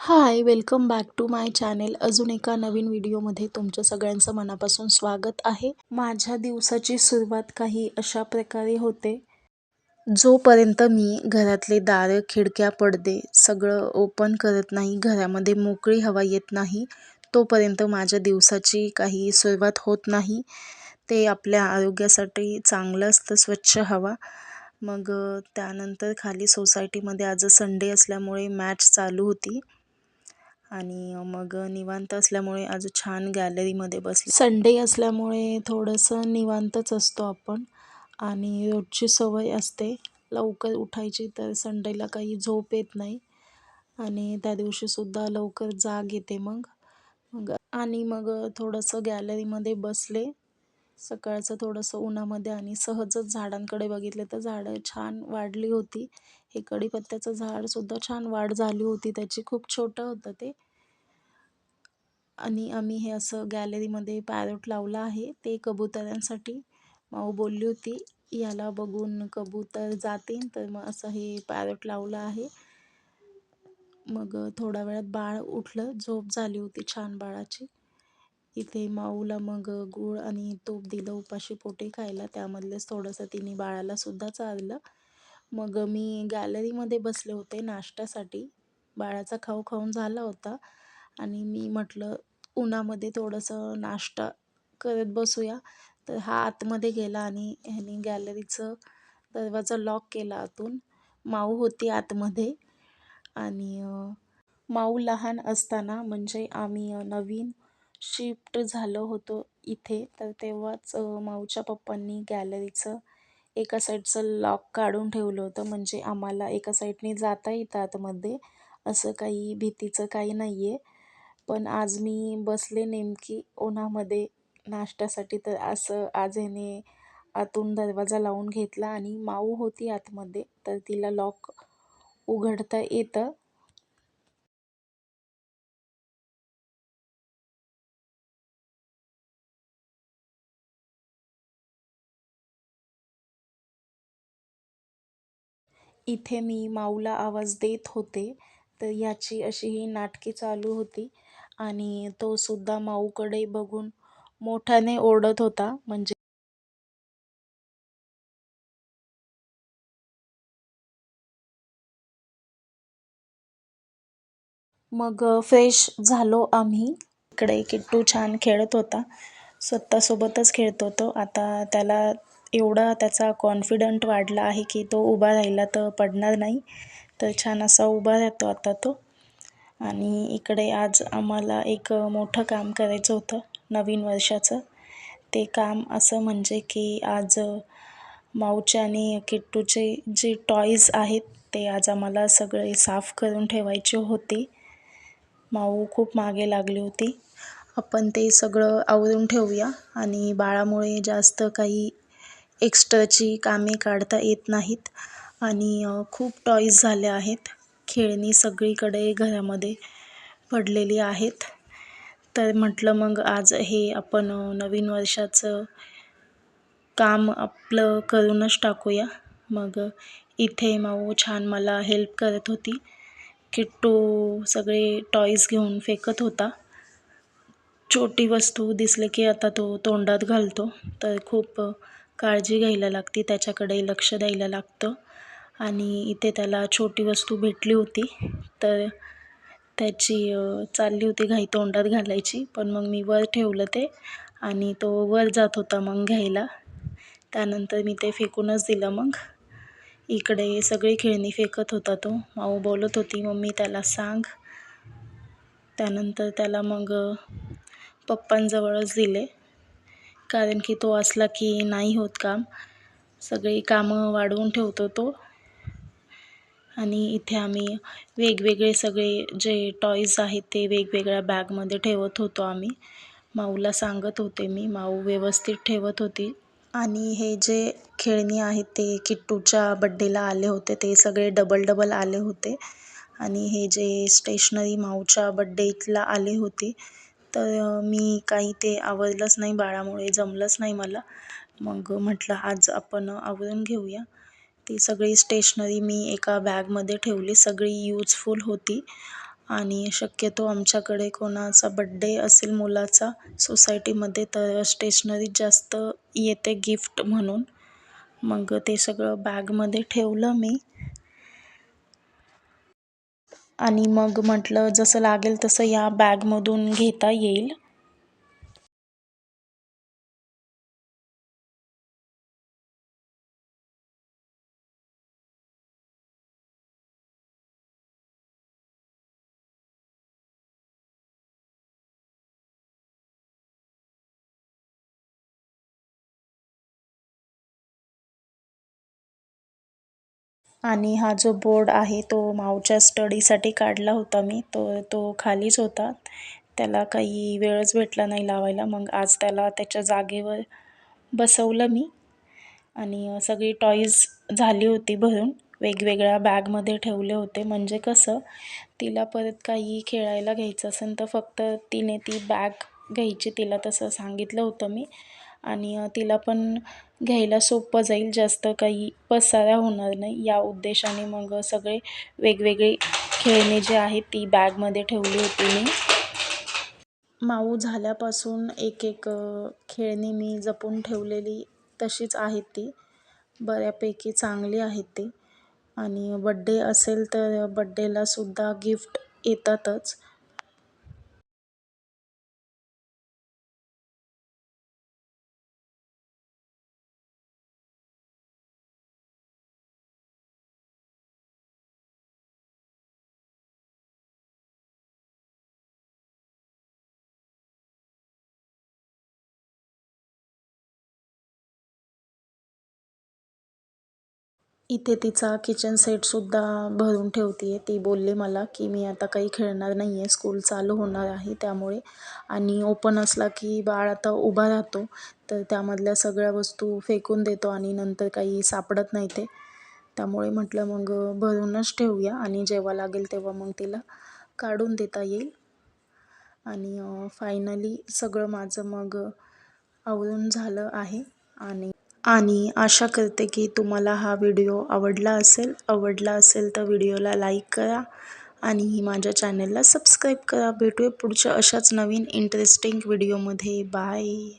High, welcome back to my channel. अजून एका नवीन व्हिडिओमध्ये तुमच्या सगळ्यांचं मनापासून स्वागत आहे. माझ्या दिवसाची सुरुवात काही अशा प्रकारे होते. जोपर्यंत मी घरातले दारं, खिडक्या, पडदे सगळं ओपन करत नाही, घरामध्ये मोकळी हवा येत नाही, तोपर्यंत माझ्या दिवसाची काही सुरुवात होत नाही. ते आपल्या आरोग्यासाठी चांगलं असतं, स्वच्छ हवा. मग त्यानंतर खाली सोसायटीमध्ये आज संडे असल्यामुळे मॅच चालू होती. आणि मग निवांत असल्यामुळे आज छान गॅलरीमध्ये बसले. संडे असल्यामुळे थोडंसं निवांतच असतो आपण आणि रोजची सवय असते लवकर उठायची, तर संडेला काही झोप येत नाही आणि त्या दिवशीसुद्धा लवकर जाग येते. मग मग आणि मग थोडंसं गॅलरीमध्ये बसले. सकाळचं थोडंसं उन्हामध्ये आणि सहजच झाडांकडे बघितले तर झाडं छान वाढली होती. हे कढीपत्त्याचं झाडसुद्धा छान वाढ झाली होती त्याची, खूप छोटं होतं ते. आणि आम्ही हे असं गॅलरीमध्ये पॅरोट लावला आहे, ते कबुतरांसाठी. माऊ बोलली होती याला बघून कबूतर जातील, तर मग असं हे पॅरोट लावलं आहे. मग थोड्या वेळात बाळ उठलं, झोप झाली होती छान बाळाची. इथे माऊला मग गूळ आणि तूप दिलं उपाशी पोटी खायला, त्यामधलेच थोडंसं तिने बाळालासुद्धा चारलं. मग मी गॅलरीमध्ये बसले होते नाश्त्यासाठी. बाळाचा खाऊ खाऊन झाला होता आणि मी म्हटलं उन्हामध्ये थोडंसं नाश्ता करत बसूया. तर हा आतमध्ये गेला आणि ह्याने गॅलरीचं दरवाजा लॉक केला आतून. माऊ होती आतमध्ये आणि माऊ लहान असताना, म्हणजे आम्ही नवीन शिफ्ट झालो होतो इथे, तर तेव्हाच माऊच्या पप्पांनी गॅलरीचं एका साईडचं लॉक काढून ठेवलं होतं, म्हणजे आम्हाला एका साईडने जाता येतं आतमध्ये, असं काही भीतीचं काही नाही आहे. पण आज मी बसले नेमकी उन्हामध्ये नाश्त्यासाठी, तर असं आज ह्याने आतून दरवाजा लावून घेतला आणि माऊ होती आतमध्ये, तर तिला लॉक उघडता येतं. इथे मी माऊला आवाज देत होते, तर याची अशी ही नाटके चालू होती आणि तो सुद्धा माऊकडे बघून मोठ्याने ओरडत होता. म्हणजे मग फ्रेश झालो आम्ही. इकडे किट्टू छान खेळत होता, स्वतःसोबतच खेळत होतो. आता त्याला एवढा त्याचा कॉन्फिडंट वाढला आहे की तो उभा राहिला तर पडणार नाही, तर छान असा उभा राहतो आता तो. आणि इकडे आज आम्हाला एक मोठं काम करायचं होतं नवीन वर्षाचं. ते काम असं म्हणजे की आज माऊचे आणि किट्टूचे जे टॉईज आहेत ते आज आम्हाला सगळे साफ करून ठेवायचे होते. माऊ खूप मागे लागली होती. आपण ते सगळं आवरून ठेवूया आणि बाळामुळे जास्त काही एक्स्ट्राची कामे काढता येत नाहीत. आणि खूप टॉईज झाले आहेत, खेळणी सगळीकडे घरामध्ये पडलेली आहेत. तर म्हटलं मग आज हे आपण नवीन वर्षाचं काम आपलं करूनच टाकूया. मग इथे माऊ छान मला हेल्प करत होती. किट्टू सगळे टॉईज घेऊन फेकत होता. छोटी वस्तू दिसले की आता तो तोंडात घालतो, तर खूप काळजी घ्यायला लागते, त्याच्याकडे लक्ष द्यायला लागतं. आणि इथे त्याला छोटी वस्तू भेटली होती, तर त्याची चालली होती घाई तोंडात घालायची, पण मग मी वर ठेवलं ते आणि तो वर जात होता मग घ्यायला. त्यानंतर मी ते फेकूनच दिलं. मग इकडे सगळी खेळणी फेकत होता तो. माऊ बोलत होती मम्मी त्याला सांग. त्यानंतर त्याला मग पप्पांजवळच दिले, कारण की तो असला की नाही होत काम, सगळी कामं वाढवून ठेवतो तो. आणि इथे आम्ही वेगवेगळे सगळे जे टॉईज आहेत ते वेगवेगळ्या बॅगमध्ये ठेवत होतो आम्ही. माऊला सांगत होते मी, माऊ व्यवस्थित ठेवत होती. आणि हे जे खेळणी आहेत ते किट्टूच्या बड्डेला आले होते, ते सगळे डबल डबल आले होते. आणि हे जे स्टेशनरी माऊच्या बड्डेला आले होते, तर मी काही ते आवरलंच नाही, बाळामुळे जमलंच नाही मला. मग म्हटलं आज आपण आवरून घेऊया. ती सगळी स्टेशनरी मी एका बॅगमध्ये ठेवली, सगळी यूजफुल होती. आणि शक्यतो आमच्याकडे कोणाचा बड्डे असेल मुलाचा सोसायटीमध्ये तर स्टेशनरी जास्त येते गिफ्ट म्हणून. मग ते सगळं बॅगमध्ये ठेवलं मी आणि मग म्हटलं जसं लागेल तसं या बॅगमधून घेता येईल. आणि हा जो बोर्ड आहे तो माऊच्या स्टडीसाठी काढला होता मी. तो खालीच होता. त्याला काही वेळच भेटला नाही लावायला. मग आज त्याला त्याच्या जागेवर बसवलं मी आणि सगळी टॉईज झाली होती भरून. वेगवेगळ्या बॅगमध्ये ठेवले होते. म्हणजे कसं तिला परत काही खेळायला घ्यायचं असेल तर फक्त तिने ती बॅग घ्यायची. तिला तसं सांगितलं होतं मी आणि तिला पण घ्यायला सोपं जाईल. जास्त काही पसारा होणार नाही या उद्देशाने मग सगळे वेगवेगळे खेळणी जे आहेत ती बॅगमध्ये ठेवली होती मी. माऊ झाल्यापासून एक एक खेळणी मी जपून ठेवलेली तशीच आहेत ती. बऱ्यापैकी चांगली आहेत ती आणि बड्डे असेल तर बड्डेलासुद्धा गिफ्ट येतातच. इथे तिचा किचन सेटसुद्धा भरून ठेवते आहे. ती बोलली मला की मी आता काही खेळणार नाही आहे, स्कूल चालू होणार आहे त्यामुळे. आणि ओपन असला की बाळ आता उभा राहतो तर त्यामधल्या सगळ्या वस्तू फेकून देतो आणि नंतर काही सापडत नाही ते. त्यामुळे म्हटलं मग भरूनच ठेवूया आणि जेव्हा लागेल तेव्हा मग तिला काढून देता येईल. आणि फायनली सगळं माझं मग आवरून झालं आहे आणि आशा करते की तुम्हाला हा व्हिडिओ आवडला असेल तर व्हिडिओला लाईक करा आणि माझ्या चॅनलला सबस्क्राईब करा. भेटूया पुढच्या अशाच नवीन इंटरेस्टिंग व्हिडिओमध्ये. बाय.